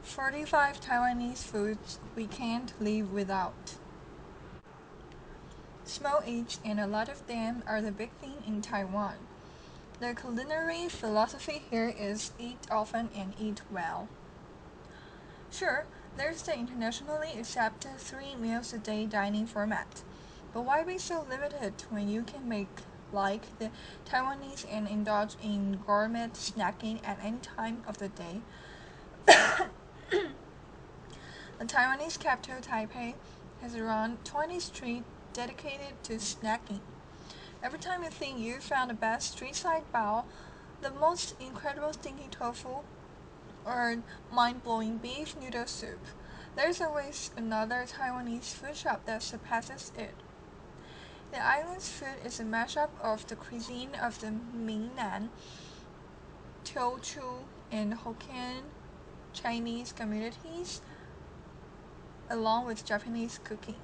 45 Taiwanese foods we can't live without. Small eats, and a lot of them are the big thing in Taiwan. The culinary philosophy here is eat often and eat well. Sure, there's the internationally accepted 3 meals a day dining format. But why be so limited when you can make like the Taiwanese and indulge in gourmet snacking at any time of the day? The Taiwanese capital, Taipei, has around 20 streets dedicated to snacking. Every time you think you found the best street-side bao, the most incredible stinky tofu, or mind-blowing beef noodle soup, there's always another Taiwanese food shop that surpasses it. The island's food is a mashup of the cuisine of the Mingnan, Teochew, and Hokkien Chinese communities, along with Japanese cooking.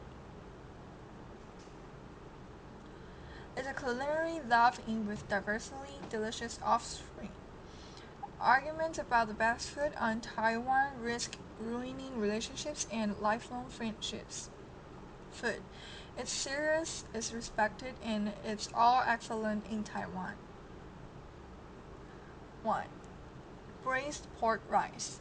It's a culinary love-in with diversely delicious offspring. Arguments about the best food on Taiwan risk ruining relationships and lifelong friendships. Food. It's serious, it's respected, and it's all excellent in Taiwan. 1. Braised pork rice.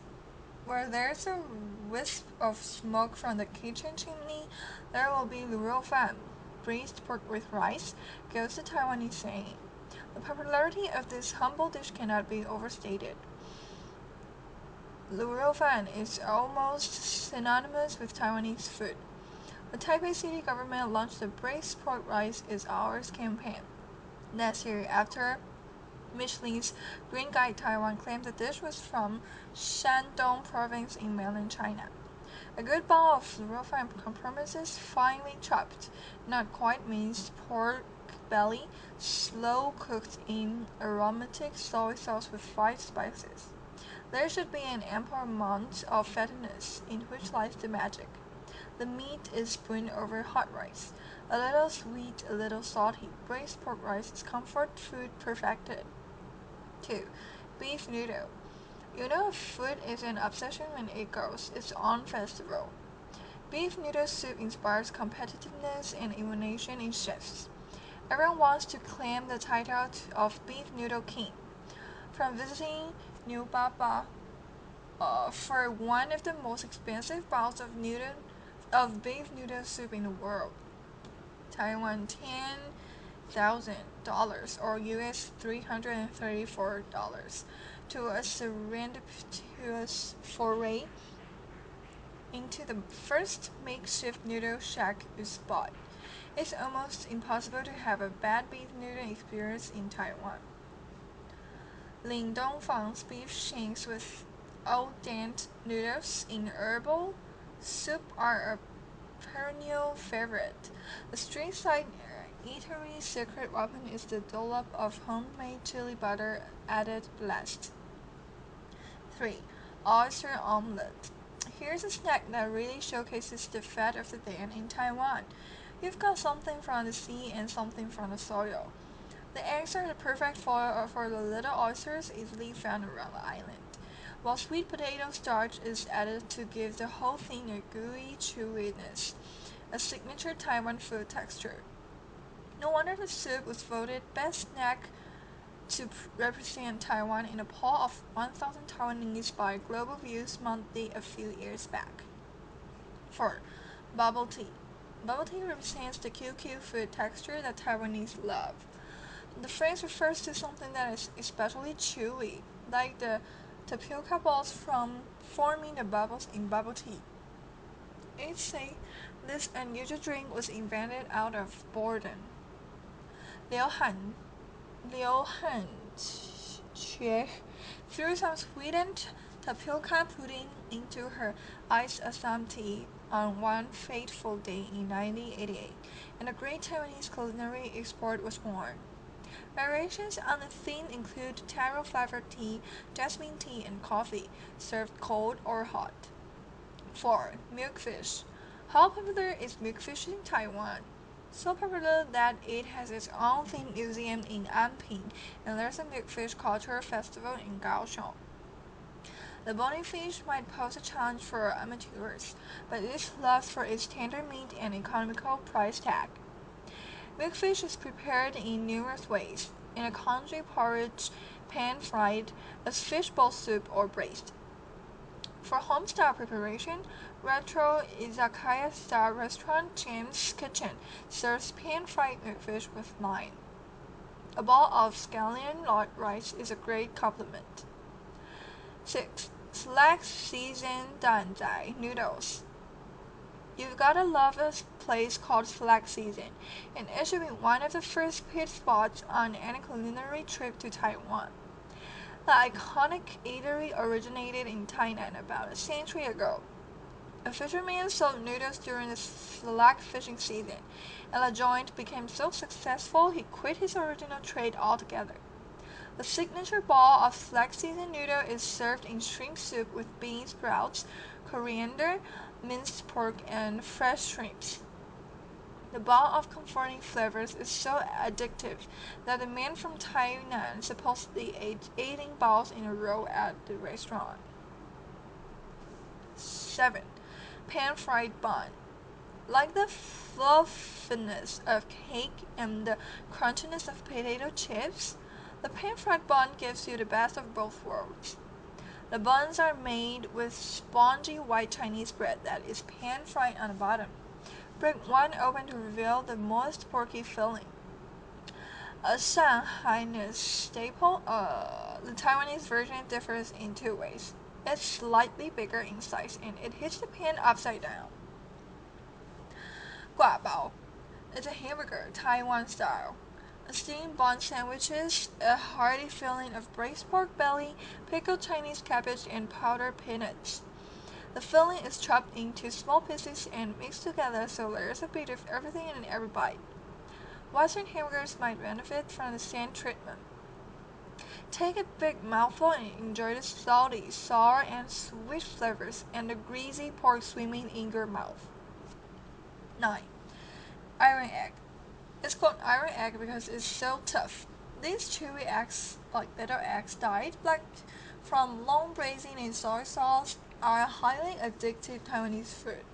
Where there's a wisp of smoke from the kitchen chimney, there will be luo fan. Braised pork with rice goes the Taiwanese saying. The popularity of this humble dish cannot be overstated. Luo fan is almost synonymous with Taiwanese food. The Taipei city government launched the Braised Pork Rice is Ours campaign. Last year, after Michelin's Green Guide Taiwan claimed the dish was from Shandong province in mainland China. A good bowl of luo fan compromises finely chopped, not quite minced pork belly, slow cooked in aromatic soy sauce with fried spices. There should be an ample amount of fattiness in which lies the magic. The meat is spooned over hot rice. A little sweet, a little salty. Braised pork rice is comfort food perfected. 2. Beef noodle. You know if food is an obsession when it goes its own festival. Beef noodle soup inspires competitiveness and innovation in chefs. Everyone wants to claim the title of beef noodle king. From visiting New Baba for one of the most expensive bowls of beef noodle soup in the world, Taiwan $10,000 or US $334, to a serendipitous foray into the first makeshift noodle shack you spot. It's almost impossible to have a bad beef noodle experience in Taiwan. Ling Dongfang's beef shanks with al dente noodles in herbal soup are a perennial favorite. The street-side eatery's secret weapon is the dollop of homemade chili butter added blast. 3. Oyster omelette. Here's a snack that really showcases the fat of the land in Taiwan. You've got something from the sea and something from the soil. The eggs are the perfect foil for the little oysters easily found around the island, while sweet potato starch is added to give the whole thing a gooey chewiness, a signature Taiwan food texture. No wonder the soup was voted best snack to represent Taiwan in a poll of 1,000 Taiwanese by Global Views Monthly a few years back. 4. Bubble tea. Bubble tea represents the QQ food texture that Taiwanese love. The phrase refers to something that is especially chewy, like the tapioca balls from forming the bubbles in bubble tea. It's say this unusual drink was invented out of boredom. Liu Han Xue threw some sweetened tapioca pudding into her iced Assam tea on one fateful day in 1988, and a great Taiwanese culinary export was born. Variations on the theme include taro-flavored tea, jasmine tea, and coffee, served cold or hot. 4. Milkfish. How popular is milkfish in Taiwan? So popular that it has its own themed museum in Anping, and there's a milkfish culture festival in Kaohsiung. The bony fish might pose a challenge for amateurs, but is loved for its tender meat and economical price tag. Milk fish is prepared in numerous ways: in a congee porridge, pan-fried, as fishbowl soup, or braised. For home-style preparation, retro izakaya-style restaurant James Kitchen serves pan-fried milkfish with lime. A bowl of scallion rice is a great complement. 6. Slack seasoned danzai noodles. You've gotta love a place called Slack Season, and it should be one of the first pit spots on any culinary trip to Taiwan. The iconic eatery originated in Tainan about a century ago. A fisherman sold noodles during the slack fishing season, and the joint became so successful he quit his original trade altogether. The signature ball of slack season noodle is served in shrimp soup with bean sprouts, coriander, minced pork, and fresh shrimps. The ball of comforting flavors is so addictive that the man from Tainan supposedly ate 18 balls in a row at the restaurant. 7. Pan-fried bun. Like the fluffiness of cake and the crunchiness of potato chips, the pan-fried bun gives you the best of both worlds. The buns are made with spongy white Chinese bread that is pan-fried on the bottom. Break one open to reveal the moist porky filling. A Shanghaiese staple, the Taiwanese version differs in two ways. It's slightly bigger in size and it hits the pan upside down. Guabao is a hamburger, Taiwan style. A steamed bun sandwiches a hearty filling of braised pork belly, pickled Chinese cabbage, and powdered peanuts. The filling is chopped into small pieces and mixed together so there's a bit of everything in every bite. Western hamburgers might benefit from the same treatment. Take a big mouthful and enjoy the salty, sour, and sweet flavors and the greasy pork swimming in your mouth. 9. Iron egg. It's called iron egg because it's so tough. These chewy eggs, like little eggs dyed black from long braising in soy sauce, are a highly addictive Taiwanese food.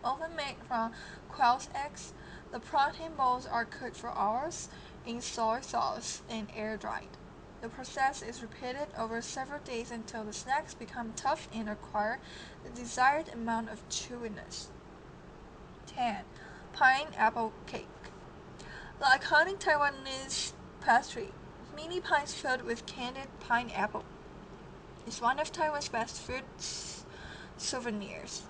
Often made from quail's eggs, the protein balls are cooked for hours in soy sauce and air-dried. The process is repeated over several days until the snacks become tough and acquire the desired amount of chewiness. 10. Pineapple cake. The iconic Taiwanese pastry, mini pies filled with candied pineapple, is one of Taiwan's best food souvenirs.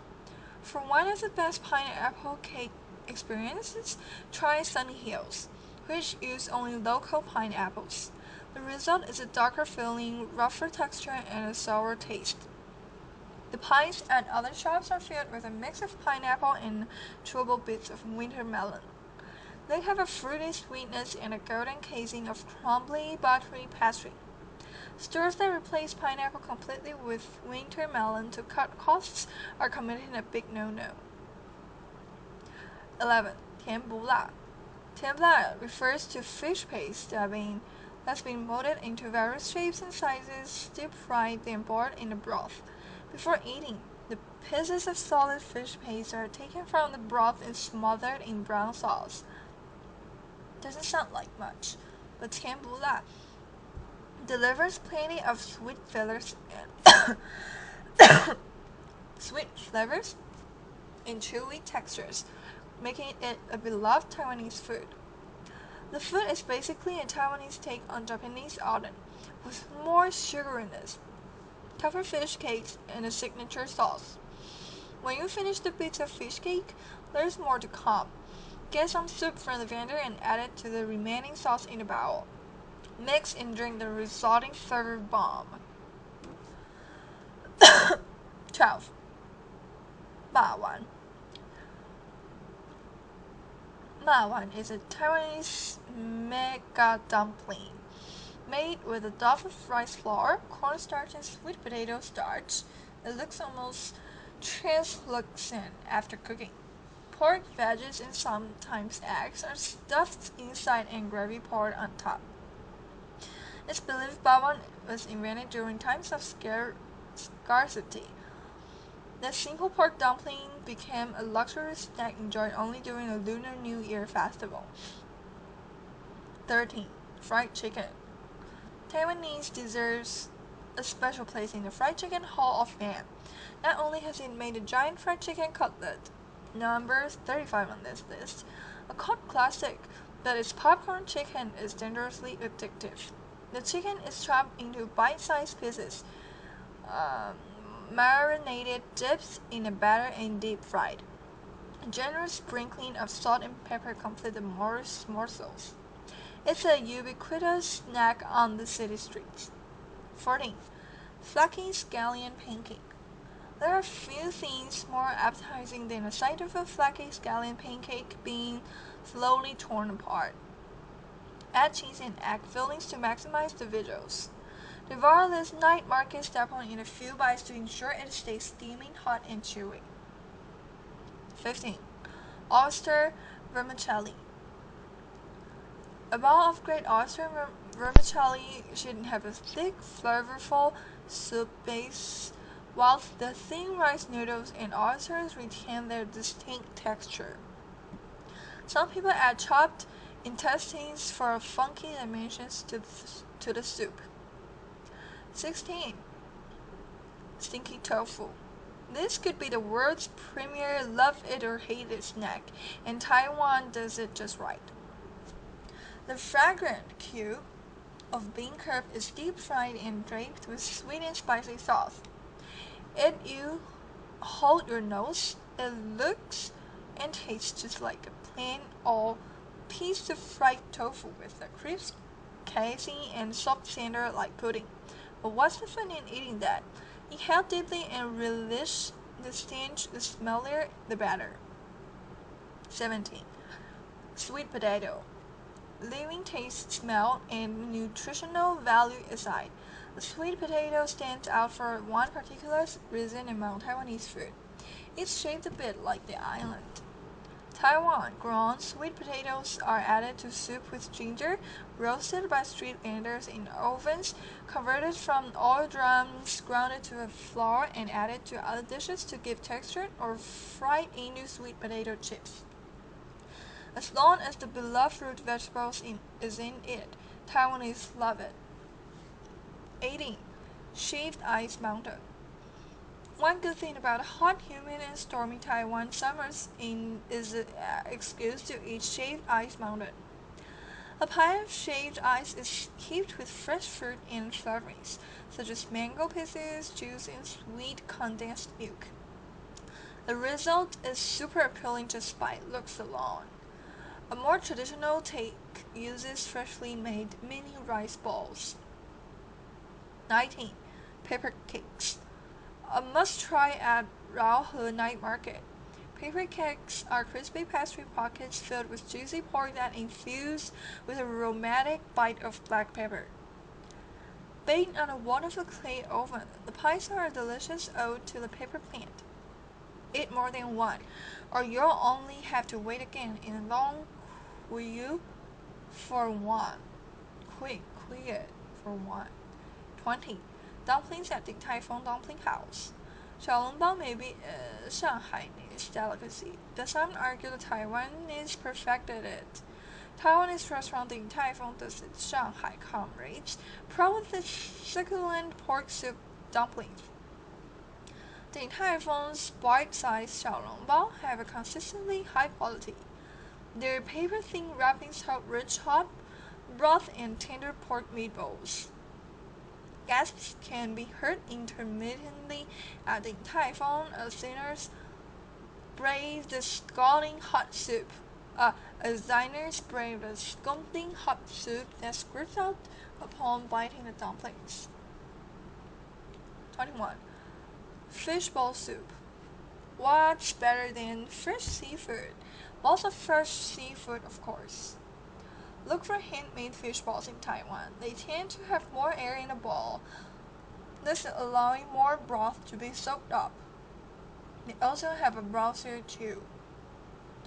For one of the best pineapple cake experiences, try Sunny Hills, which use only local pineapples. The result is a darker filling, rougher texture, and a sour taste. The pies at other shops are filled with a mix of pineapple and chewable bits of winter melon. They have a fruity sweetness and a golden casing of crumbly, buttery pastry. Stores that replace pineapple completely with winter melon to cut costs are committing a big no-no. 11. 甜不辣. 甜不辣 refers to fish paste that's been molded into various shapes and sizes, deep-fried, then boiled in the broth. Before eating, the pieces of solid fish paste are taken from the broth and smothered in brown sauce. Doesn't sound like much, but 甜不辣 delivers plenty of sweet flavors and chewy textures, making it a beloved Taiwanese food. The food is basically a Taiwanese take on Japanese oden, with more sugariness, tougher fish cakes, and a signature sauce. When you finish the bits of fish cake, there's more to come. Get some soup from the vendor and add it to the remaining sauce in a bowl. Mix and drink the resulting flavor bomb. 12. 霸王. 霸王 is a Taiwanese mega dumpling made with a dough of rice flour, cornstarch, and sweet potato starch. It looks almost translucent after cooking. Pork, veggies, and sometimes eggs are stuffed inside and gravy poured on top. It's believed bawang was invented during times of scarcity. The simple pork dumpling became a luxury snack enjoyed only during a Lunar New Year festival. 13. Fried chicken. Taiwanese deserves a special place in the Fried Chicken Hall of Fame. Not only has it made a giant fried chicken cutlet, number 35 on this list, a cult classic, but its popcorn chicken is dangerously addictive. The chicken is chopped into bite-sized pieces, marinated, dipped in a batter, and deep fried. A generous sprinkling of salt and pepper complete the morsels. It's a ubiquitous snack on the city streets. 14. Flaky scallion pancake. There are few things more appetizing than the sight of a flaky scallion pancake being slowly torn apart. Add cheese and egg fillings to maximize the visuals. Devour this night market staple in a few bites to ensure it stays steaming hot and chewy. 15. Oyster vermicelli. A bowl of great oyster vermicelli should have a thick, flavorful soup base, whilst the thin rice noodles and oysters retain their distinct texture. Some people add chopped intestines for funky dimensions to the soup. 16. Stinky tofu. This could be the world's premier love it or hate it snack, and Taiwan does it just right. The fragrant cube of bean curd is deep fried and draped with sweet and spicy sauce. You hold your nose, it looks and tastes just like a plain old piece of fried tofu with a crisp casing and soft center like pudding. But what's the fun in eating that? Inhale deeply and relish the stench, the smellier, the better. 17. Sweet potato. Leaving taste, smell, and nutritional value aside, the sweet potato stands out for one particular reason among Taiwanese food. It's shaped a bit like the island. Taiwan grown sweet potatoes are added to soup with ginger, roasted by street vendors in ovens, converted from oil drums, grounded to a flour, and added to other dishes to give texture, or fried into sweet potato chips. As long as the beloved root vegetables is in it, Taiwanese love it. 18. Shaved ice mountain. One good thing about hot, humid, and stormy Taiwan summers is the excuse to eat shaved ice mountain. A pie of shaved ice is heaped with fresh fruit and flavorings, such as mango pieces, juice, and sweet condensed milk. The result is super appealing just by looks alone. A more traditional take uses freshly made mini rice balls. 19. Paper cakes. A must-try at Raohe Night Market. Paper cakes are crispy pastry pockets filled with juicy pork that infused with a aromatic bite of black pepper. Baked on a wonderful clay oven, the pies are a delicious ode to the paper plant. Eat more than one, or you'll only have to wait again in a long queue for one. Quick for one. 20. Dumplings at the Taifeng Dumpling House. 小笼包 may be a Shanghai-nese delicacy, but some argue the Taiwanese perfected it. Taiwanese restaurant Din Tai Fung does its Shanghai comrades, proud with its succulent pork soup dumplings. Din Tai Fung's bite-sized 小笼包 have a consistently high quality. Their paper-thin wrappings hold rich hot broth and tender pork meatballs. Gasps can be heard intermittently at Din Tai Fung as sinners brave the scalding hot soup. As diners brave the scalding hot soup that squirts out upon biting the dumplings. 21. Fishbowl soup. What's better than fresh seafood? Lots of fresh seafood, of course. Look for handmade fish balls in Taiwan. They tend to have more air in the bowl, thus allowing more broth to be soaked up. They also have a browser too.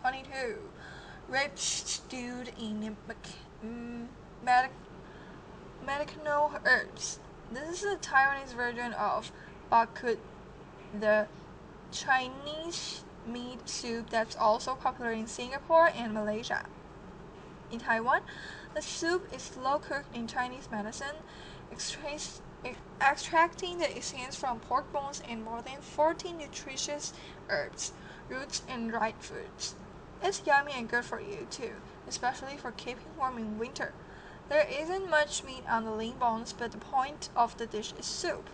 22. Ribs stewed in medicinal herbs. This is a Taiwanese version of bak kut, the Chinese meat soup that's also popular in Singapore and Malaysia. In Taiwan, the soup is slow-cooked in Chinese medicine, extracting the essence from pork bones and more than 40 nutritious herbs, roots, and dried fruits. It's yummy and good for you too, especially for keeping warm in winter. There isn't much meat on the lean bones, but the point of the dish is soup.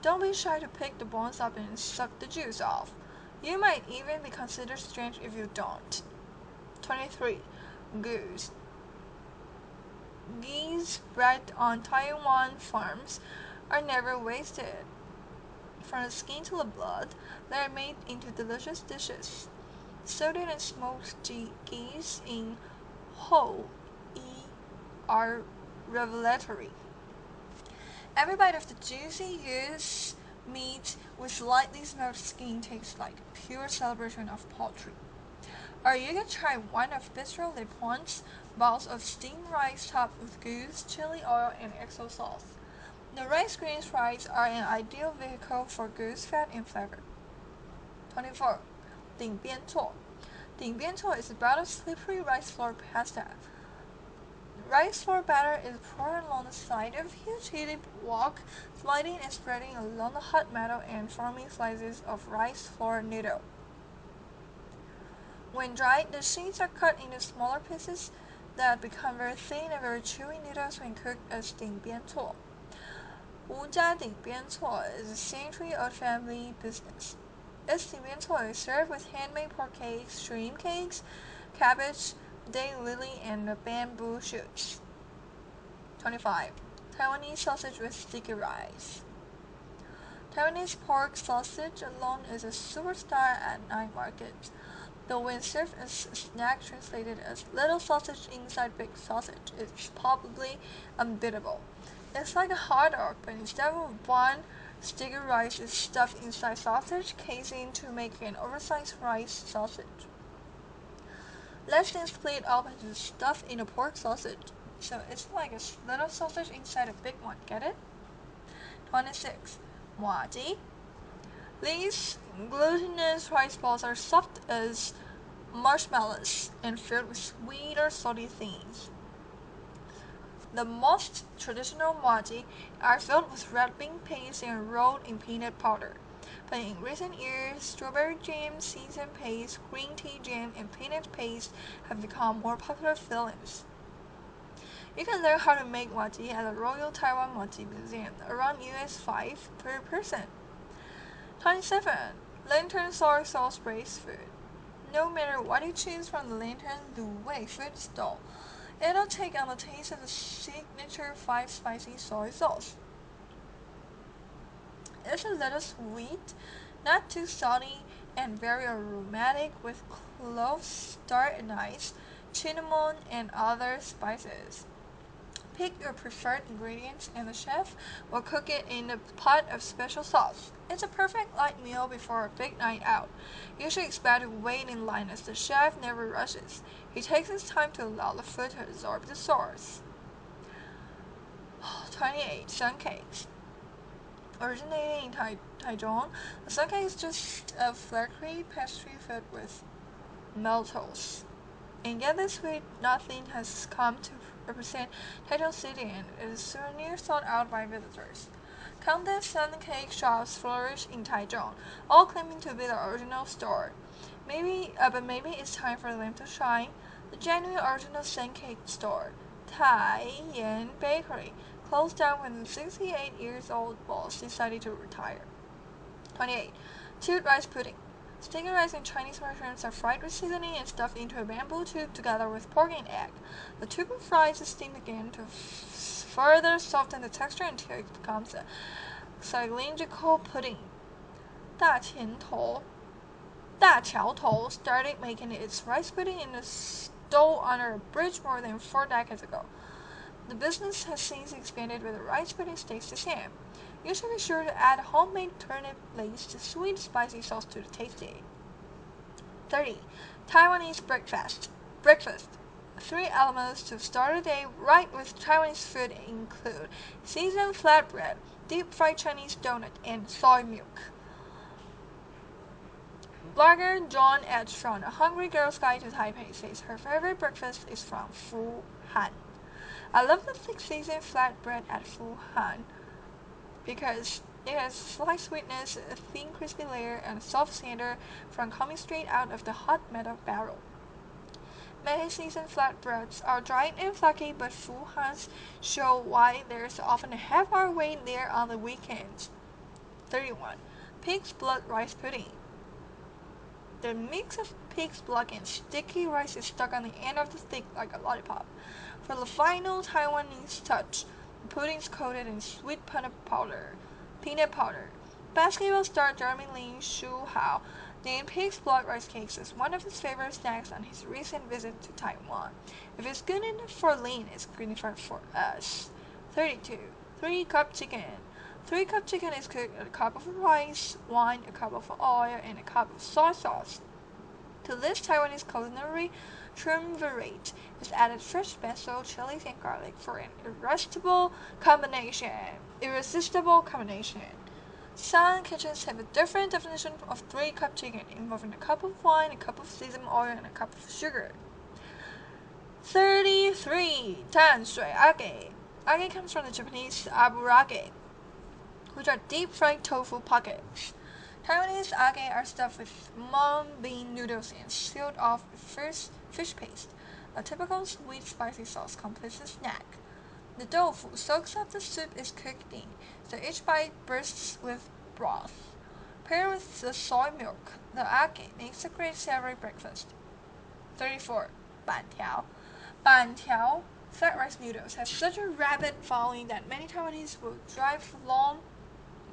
Don't be shy to pick the bones up and suck the juice off. You might even be considered strange if you don't. 23. Goose. Geese bred on Taiwan farms are never wasted. From the skin to the blood, they are made into delicious dishes. Salted and smoked geese in whole are revelatory. Every bite of the juicy goose meat with lightly smoked skin tastes like a pure celebration of poultry. Or you can try one of Bistro Le Point's bowls of steamed rice topped with goose, chili oil, and XO sauce. The rice grains fries are an ideal vehicle for goose fat and flavor. 24. 顶边错. 顶边错 is a bout of slippery rice flour pasta. Rice flour batter is poured along the side of a huge heated wok, sliding and spreading along the hot metal and forming slices of rice flour noodle. When dried, the sheets are cut into smaller pieces that become very thin and very chewy noodles when cooked as 顶边错. Wu Jia 顶边错 is a century-old family business. Its 顶边错 is served with handmade pork cakes, shrimp cakes, cabbage, daylily, and bamboo shoots. 25. Taiwanese sausage with sticky rice. Taiwanese pork sausage alone is a superstar at night markets, though when served as a snack translated as little sausage inside big sausage, it's probably unbeatable. It's like a hot dog, but instead of bun, sticky rice is stuffed inside sausage casing to make an oversized rice sausage. Let's then split up and stuff in a pork sausage, so it's like a little sausage inside a big one, get it? 26. Muaji. These glutinous rice balls are soft as marshmallows and filled with sweet or salty things. The most traditional muaji are filled with red bean paste and rolled in peanut powder. But in recent years, strawberry jam, sesame paste, green tea jam, and peanut paste have become more popular fillings. You can learn how to make muaji at the Royal Taiwan Muaji Museum, around US $5 per person. 27. Lantern soy sauce braised food. No matter what you choose from the Lantern Luwei food stall, it'll take on the taste of the signature 5 spicy soy sauce. It's a little sweet, not too salty, and very aromatic with cloves, star anise, cinnamon, and other spices. Pick your preferred ingredients and the chef will cook it in a pot of special sauce. It's a perfect light meal before a big night out. You should expect to wait in line as the chef never rushes. He takes his time to allow the food to absorb the sauce. 28. Sun cakes. Originating in Taichung, the sun cake is just a flaky pastry filled with maltose. And yet this week, nothing has come to represent Taichung City, and it is a souvenir sought out by visitors. Countless sun cake shops flourish in Taichung, all claiming to be the original store. But maybe it's time for them to shine. The genuine original sun cake store, Tai Yan Bakery, closed down when the 68-year-old boss decided to retire. 28. Chilled rice pudding. Sticky rice and Chinese mushrooms are fried with seasoning and stuffed into a bamboo tube together with pork and egg. The tube of rice is steamed again to further soften the texture until it becomes a cylindrical pudding. 大桥头started making its rice pudding in a stove under a bridge more than 4 decades ago. The business has since expanded, but the rice pudding stays the same. You should be sure to add homemade turnip-laced sweet spicy sauce to the tasty. 30. Taiwanese breakfast. 3 elements to start a day right with Taiwanese food include seasoned flatbread, deep-fried Chinese donut, and soy milk. Blogger John Edge from A Hungry Girl's Guide to Taipei says her favorite breakfast is from Fuhan. I love the thick seasoned flatbread at Fuhan because it has slight sweetness, a thin crispy layer, and a soft center from coming straight out of the hot metal barrel. Many seasoned flatbreads are dry and flaky, but Fuhan's show why there's often a half-hour wait there on the weekends. 31. Pig's blood rice pudding. The mix of pig's blood and sticky rice is stuck on the end of the stick like a lollipop. For the final Taiwanese touch, the pudding is coated in sweet peanut powder. Basketball star Jeremy Lin Shu Hao named pig's blood rice cakes as one of his favorite snacks on his recent visit to Taiwan. If it's good enough for Lin, it's good enough for us. 32. 3-cup chicken. 3-cup chicken is cooked with a cup of rice, wine, a cup of oil, and a cup of soy sauce. To this Taiwanese culinary triumvirate is added fresh basil, chilies, and garlic for an irresistible combination. Some kitchens have a different definition of 3-cup chicken, involving a cup of wine, a cup of seasoned oil, and a cup of sugar. 33. 淡水 age. Age comes from the Japanese aburage, which are deep-fried tofu pockets. Taiwanese age are stuffed with mung bean noodles and sealed off with fish paste. A typical sweet spicy sauce completes the snack. The tofu soaks up the soup is cooked in, so each bite bursts with broth. Paired with the soy milk, the age makes a great savory breakfast. 34. 板条. 板条flat rice noodles have such a rabid following that many Taiwanese will drive long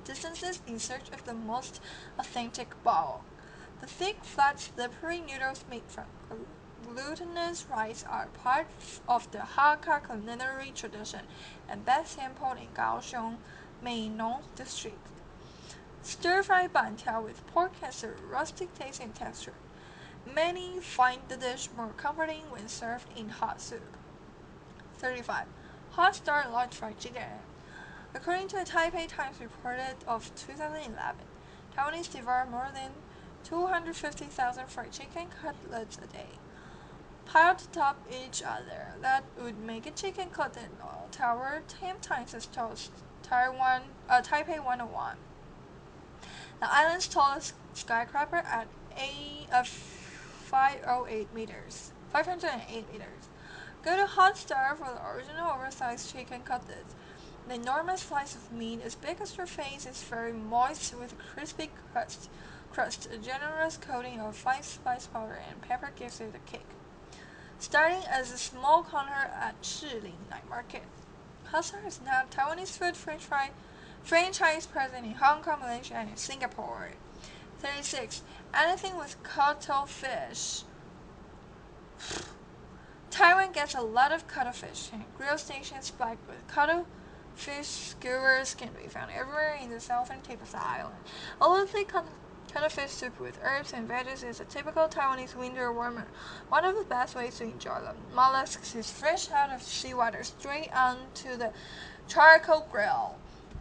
distances in search of the most authentic bao. The thick, flat, slippery noodles made from glutinous rice are part of the Hakka culinary tradition and best sampled in Kaohsiung, Meinong district. Stir-fried bantiao with pork has a rustic taste and texture. Many find the dish more comforting when served in hot soup. 35. Hot Star large fried chicken. According to a Taipei Times report of 2011, Taiwanese devour more than 250,000 fried chicken cutlets a day, piled atop each other. That would make a chicken cutlet tower 10 times as tall as Taipei 101. The island's tallest skyscraper at 508 meters. Go to Hot Star for the original oversized chicken cutlets. The enormous slice of meat, as big as your face, is very moist with a crispy crust. A generous coating of fine spice powder and pepper gives it a kick. Starting as a small counter at Shilin Night Market, Hot Star is now Taiwanese food franchise present in Hong Kong, Malaysia, and in Singapore. 36. Anything with cuttlefish. Taiwan gets a lot of cuttlefish, and grill stations packed with cuttlefish skewers can be found everywhere in the southern tip of the island. Although thick cuttlefish soup with herbs and veggies is a typical Taiwanese winter warmer, one of the best ways to enjoy the mollusks is fresh out of seawater straight onto the charcoal grill.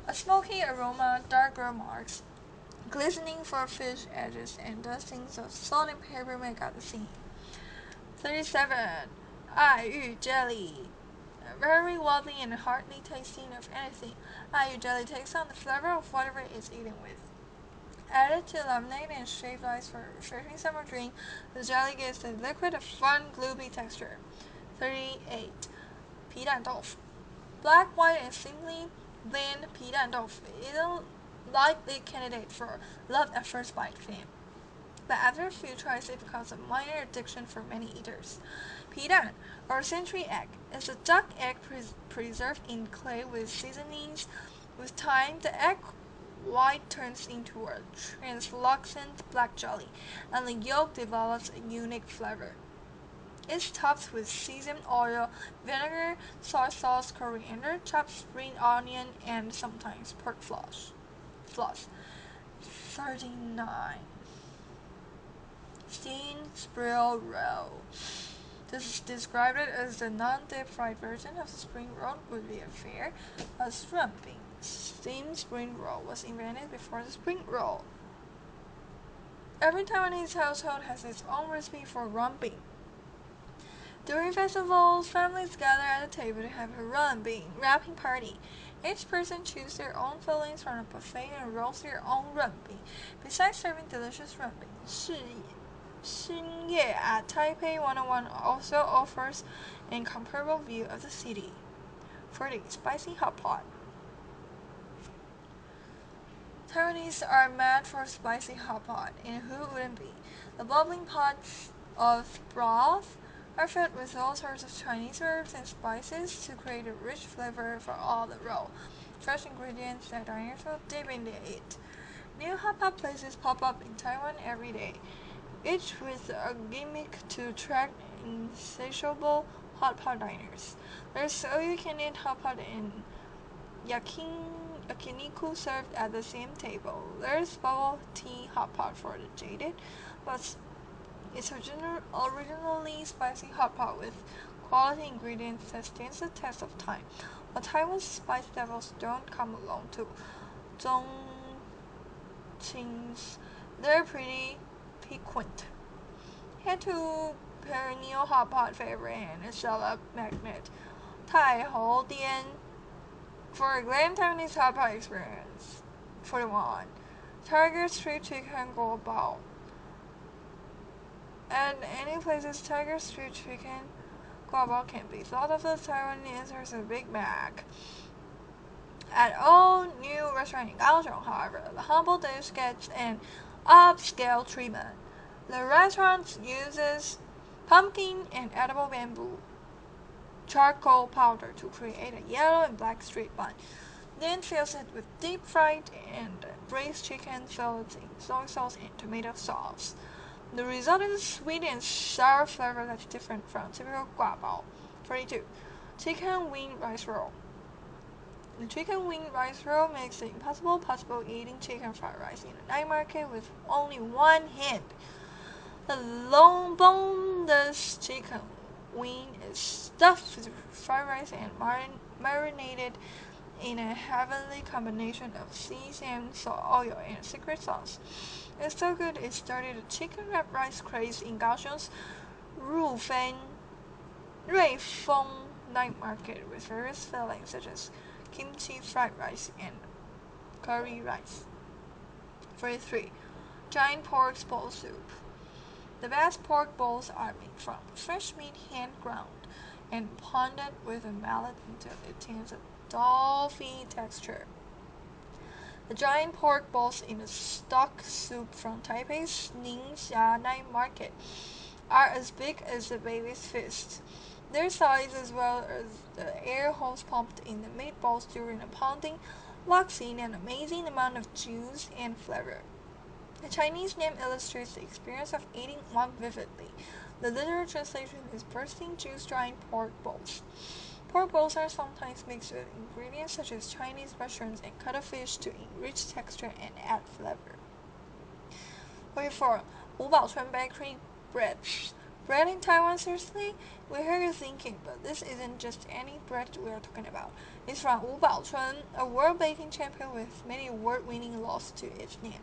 A smoky aroma, dark grill marks, glistening for fish edges, and dustings of salt and pepper make up the scene. 37. 爱玉 jelly. Very wealthy and hardly tasting of anything, 爱玉 jelly takes on the flavor of whatever it's eaten with. Added to lemonade and shaved ice for a refreshing summer drink, the jelly gives the liquid a fun, gloopy texture. 38. 皮蛋豆腐. Black, white, and simply thin 皮蛋豆腐is a likely candidate for love at first bite fame, but after a few tries it becomes a minor addiction for many eaters. 皮蛋, or century egg, is a duck egg preserved in clay with seasonings. With time, the egg white turns into a translucent black jelly, and the yolk develops a unique flavor. It's topped with seasoned oil, vinegar, soy sauce, coriander, chopped spring onion, and sometimes pork floss. 39. Steamed squirrel roll. This is described as the non-deep fried version of the spring roll would be a fair, a shrimp bean. steamed spring roll was invented before the spring roll. Every Taiwanese household has its own recipe for ron bean. During festivals, families gather at the table to have a ron bean wrapping party. Each person chooses their own fillings from a buffet and rolls their own ron bean. Besides serving delicious ron bean, Xinye at Taipei 101 also offers an incomparable view of the city. 40. Spicy hot pot. Taiwanese are mad for spicy hot pot, and who wouldn't be? The bubbling pots of broth are filled with all sorts of Chinese herbs and spices to create a rich flavor for all the roll. Fresh ingredients that diners will dip into it. New hot pot places pop up in Taiwan every day, each with a gimmick to attract insatiable hot pot diners. There's all-you-can-eat hot pot and yakiniku served at the same table. There's bubble tea hot pot for the jaded, but it's originally spicy hot pot with quality ingredients that stands the test of time. But Taiwan's spice devils don't come along to Zhongqing's. They're pretty piquant. Head to perennial hot pot favorite and sell-up magnet Taihou Dian for a glam Taiwanese hot pot experience. 41. Tiger Street Chicken Guo Bao. At any places, Tiger Street Chicken Guo Bao can be thought of as Taiwanese answer as a Big Mac. At all new restaurant in Kaohsiung, however, the humble dish gets an upscale treatment. The restaurant uses pumpkin and edible bamboo charcoal powder to create a yellow and black street bun, then fills it with deep-fried and braised chicken fillets in soy sauce and tomato sauce. The result is a sweet and sour flavor that's different from typical guabao. 42. Chicken wing rice roll. The chicken wing rice roll makes it impossible possible eating chicken fried rice in a night market with only one hand. The long boneless chicken wing is stuffed with fried rice and marinated in a heavenly combination of sesame oil and secret sauce. It's so good it started a chicken wrapped rice craze in Kaohsiung's Ruifeng night market with various fillings such as kimchi fried rice and curry rice. 43. Giant pork bowl soup. The best pork bowls are made from fresh meat hand ground and pounded with a mallet until it attains a doughy texture. The giant pork bowls in the stock soup from Taipei's Ningxia night market are as big as a baby's fist. Their size, as well as the air holes pumped in the meatballs during the pounding, locks in an amazing amount of juice and flavor. The Chinese name illustrates the experience of eating one vividly. The literal translation is bursting juice giant pork bowls. Pork bowls are sometimes mixed with ingredients such as Chinese mushrooms and cuttlefish to enrich texture and add flavor. 44. 五宝春 bakery bread. Bread in Taiwan, seriously? We hear you thinking, but this isn't just any bread we are talking about. It's from Wu Baochun, a world baking champion with many award-winning laws to its name.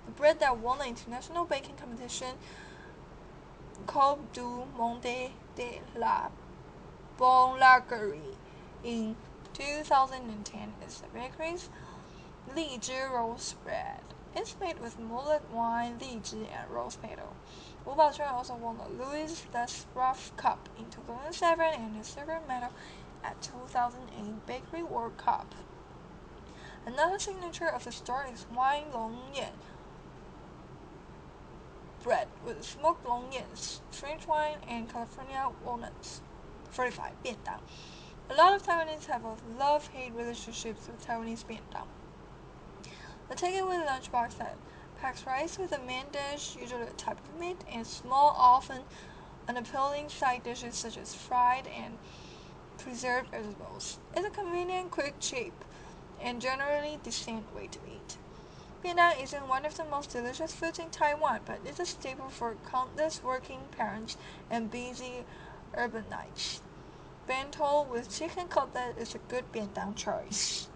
The bread that won the international baking competition Coupe du Monde de la Boulangerie in 2010 is the bakery's Lizhi rose bread. It's made with mullet wine, lychee, and rose petal. Wu Baochun also won the Louis Lesroff Cup in 2007 and a silver medal at 2008 Bakery World Cup. Another signature of the store is wine long yan bread with smoked long yans, French wine, and California walnuts. 45. 便当. A lot of Taiwanese have a love-hate relationships with Taiwanese 便当. The takeaway lunchbox that packs rice with a main dish, usually a type of meat, and small, often unappealing side dishes such as fried and preserved vegetables. It's a convenient, quick, cheap, and generally decent way to eat. 便当 isn't one of the most delicious foods in Taiwan, but it's a staple for countless working parents and busy urbanites. Bento with chicken cutlet is a good 便当 choice.